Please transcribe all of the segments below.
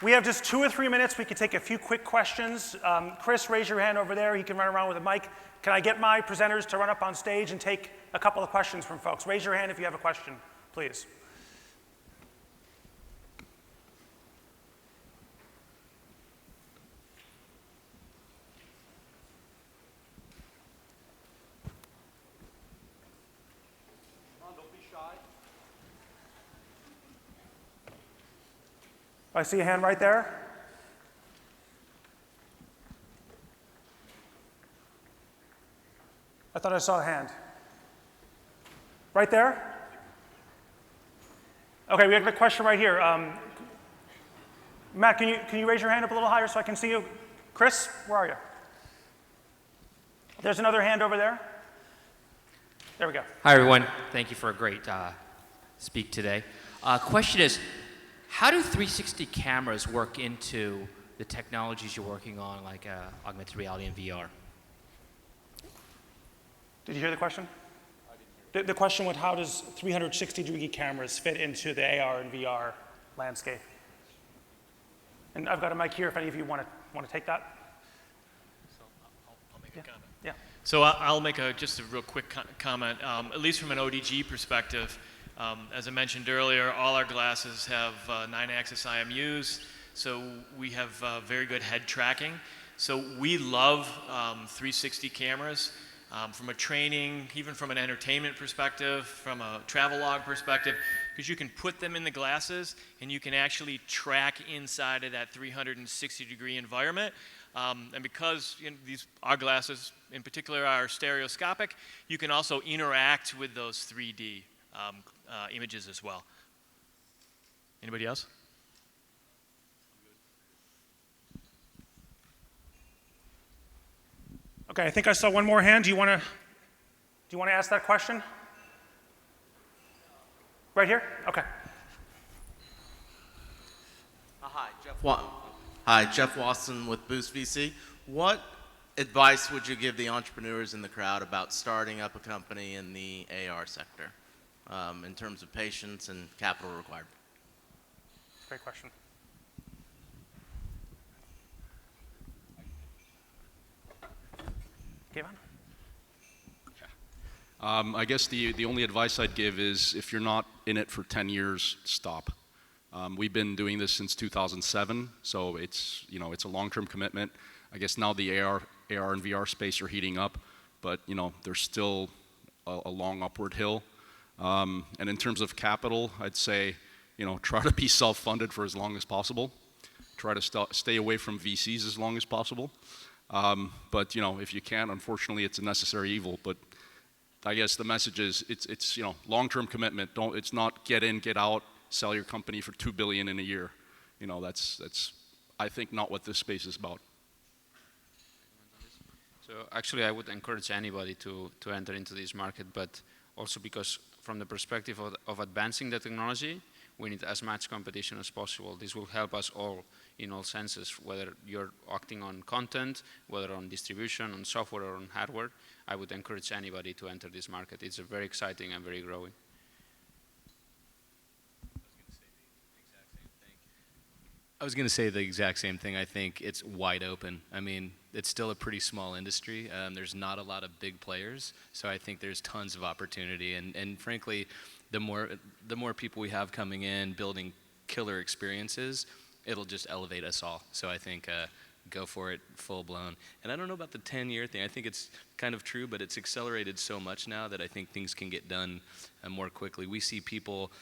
We have just 2 or 3 minutes. We can take a few quick questions. Chris, raise your hand over there. He can run around with a mic. Can I get my presenters to run up on stage and take a couple of questions from folks? Raise your hand if you have a question, please. I see a hand right there. I thought I saw a hand. Right there? Okay, we have a question right here. Matt, can you raise your hand up a little higher so I can see you? Chris, where are you? There's another hand over there. There we go. Hi, everyone. Thank you for a great speak today. Question is, how do 360 cameras work into the technologies you're working on, like augmented reality and VR? Did you hear the question? I didn't hear. The question was, how does 360-degree cameras fit into the AR and VR landscape? And I've got a mic here if any of you want to take that. So I'll make a comment. Yeah. So I'll make just a real quick comment, at least from an ODG perspective. As I mentioned earlier, all our glasses have 9-axis IMUs, so we have very good head tracking. So we love 360 cameras from a training, even from an entertainment perspective, from a travel log perspective, because you can put them in the glasses and you can actually track inside of that 360-degree environment. And because our glasses in particular are stereoscopic, you can also interact with those 3D images as well. Anybody else? Okay, I think I saw one more hand. Do you want to ask that question? Right here? Okay. Hi, Jeff Watson with Boost VC. What advice would you give the entrepreneurs in the crowd about starting up a company in the AR sector in terms of patience and capital required? Great question. Kevin? I guess the only advice I'd give is if you're not in it for 10 years, stop. We've been doing this since 2007, so it's a long-term commitment. I guess now the AR and VR space are heating up, but there's still a long upward hill. And in terms of capital, I'd say try to be self-funded for as long as possible. Try to stay away from VCs as long as possible. But if you can, unfortunately, it's a necessary evil. But I guess the message is it's long-term commitment. It's not get in, get out, sell your company for $2 billion in a year. That's I think not what this space is about. So actually, I would encourage anybody to enter into this market, but also because from the perspective of advancing the technology, we need as much competition as possible. This will help us all in all senses, whether you're acting on content, whether on distribution, on software, or on hardware. I would encourage anybody to enter this market. It's very exciting and very growing. I was going to say the exact same thing. I think it's wide open. I mean, it's still a pretty small industry. There's not a lot of big players, so I think there's tons of opportunity. And frankly, the more people we have coming in, building killer experiences, it'll just elevate us all. So I think go for it full blown. And I don't know about the 10-year thing. I think it's kind of true, but it's accelerated so much now that I think things can get done more quickly. We see people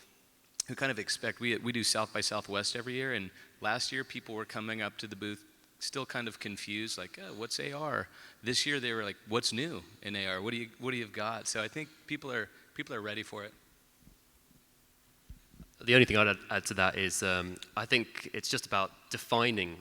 who kind of expect, we do South by Southwest every year, and last year people were coming up to the booth still kind of confused, like, oh, what's AR? This year they were like, what's new in AR? What do you have got? So I think people are ready for it. The only thing I'd add to that is I think it's just about defining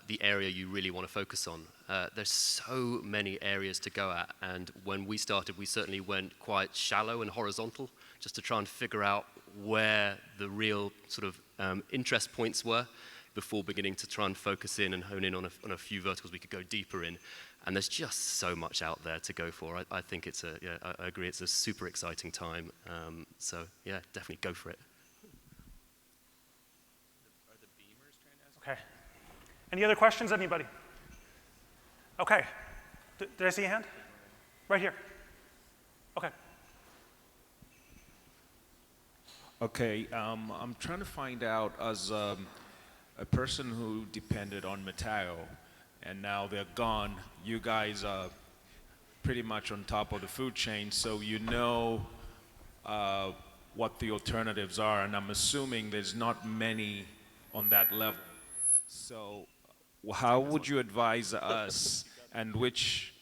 the area you really want to focus on. There's so many areas to go at, and when we started, we certainly went quite shallow and horizontal just to try and figure out where the real sort of interest points were before beginning to try and focus in and hone in on a few verticals we could go deeper in. And there's just so much out there to go for. I think I agree, it's a super exciting time. So yeah, definitely go for it. Okay. Any other questions, anybody? Okay. Did I see a hand? Right here. Okay. Okay, I'm trying to find out, as a person who depended on Metaio, and now they're gone, you guys are pretty much on top of the food chain, so you know what the alternatives are, and I'm assuming there's not many on that level. So how would you advise us, and which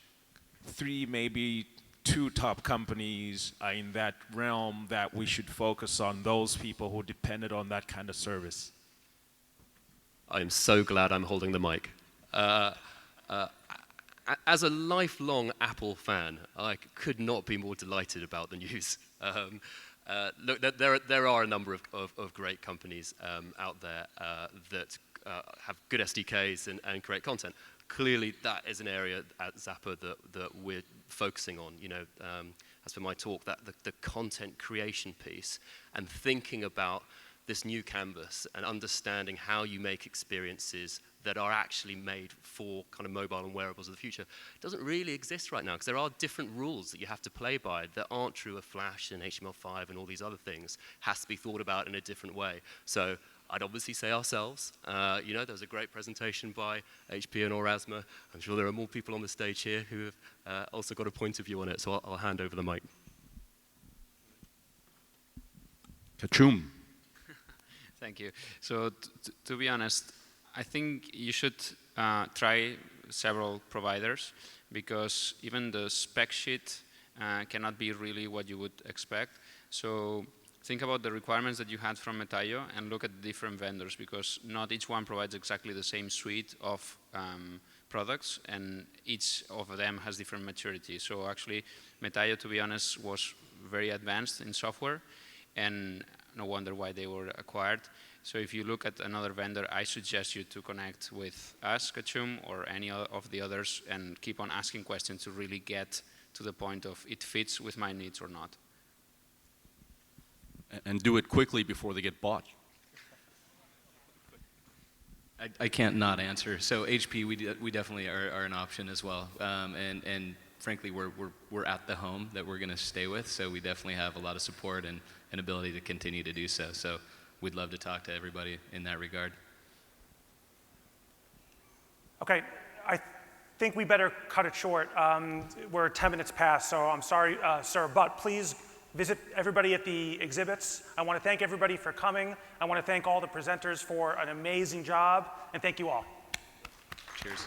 three, maybe two top companies are in that realm that we should focus on, those people who depended on that kind of service? I am so glad I'm holding the mic. As a lifelong Apple fan, I could not be more delighted about the news. Look, there are a number of great companies out there that have good SDKs and create content. Clearly, that is an area at Zapper that we're focusing on. You know, as for my talk, that the content creation piece and thinking about this new canvas and understanding how you make experiences that are actually made for kind of mobile and wearables of the future doesn't really exist right now, because there are different rules that you have to play by that aren't true of Flash and HTML5 and all these other things. Has to be thought about in a different way. So I'd obviously say ourselves. You know, there was a great presentation by HP and Aurasma. I'm sure there are more people on the stage here who have also got a point of view on it, so I'll hand over the mic. Kachum. Thank you. So to be honest, I think you should try several providers, because even the spec sheet cannot be really what you would expect. So think about the requirements that you had from Metaio and look at different vendors, because not each one provides exactly the same suite of products, and each of them has different maturity. So actually, Metaio, to be honest, was very advanced in software, and no wonder why they were acquired. So if you look at another vendor, I suggest you to connect with us, Kachum, or any of the others, and keep on asking questions to really get to the point of it fits with my needs or not. And do it quickly before they get bought. I can't not answer. So HP, we definitely are an option as well. And frankly, we're at the home that we're going to stay with, so we definitely have a lot of support and ability to continue to do so. So we'd love to talk to everybody in that regard. Okay, I think we better cut it short. We're 10 minutes past, so I'm sorry, sir, but please visit everybody at the exhibits. I want to thank everybody for coming. I want to thank all the presenters for an amazing job, and thank you all. Cheers.